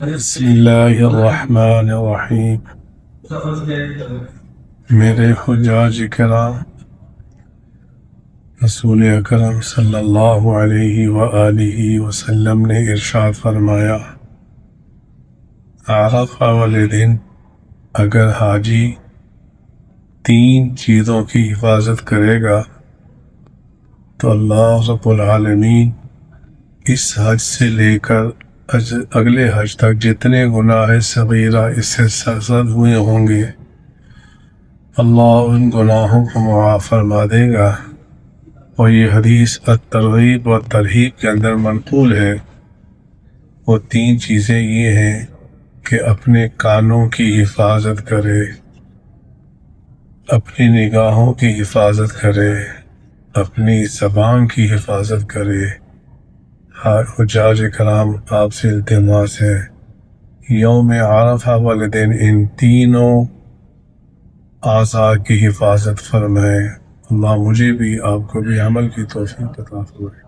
بسم اللہ الرحمن الرحیم۔ میرے حجاج کرام، رسول اکرم صلی اللہ علیہ وآلہ وسلم نے ارشاد فرمایا، عرفہ والے دن اگر حاجی 3 چیزوں کی حفاظت کرے گا تو اللہ رب العالمین اس حج سے لے کر اگلے حج تک جتنے گناہ صغیرہ اس سے سرزد ہوئے ہوں گے اللہ ان گناہوں کو معاف فرما دے گا۔ اور یہ حدیث الترغیب و ترہیب کے اندر منقول ہے۔ وہ 3 چیزیں یہ ہیں کہ اپنے کانوں کی حفاظت کرے، اپنی نگاہوں کی حفاظت کرے، اپنی زبان کی حفاظت کرے۔ حجاج کرام، آپ سے التماس ہے یوم عرفہ والے دن ان تینوں اعضاء کی حفاظت فرمائے۔ اللہ مجھے بھی آپ کو بھی عمل کی توفیق عطا فرمائے۔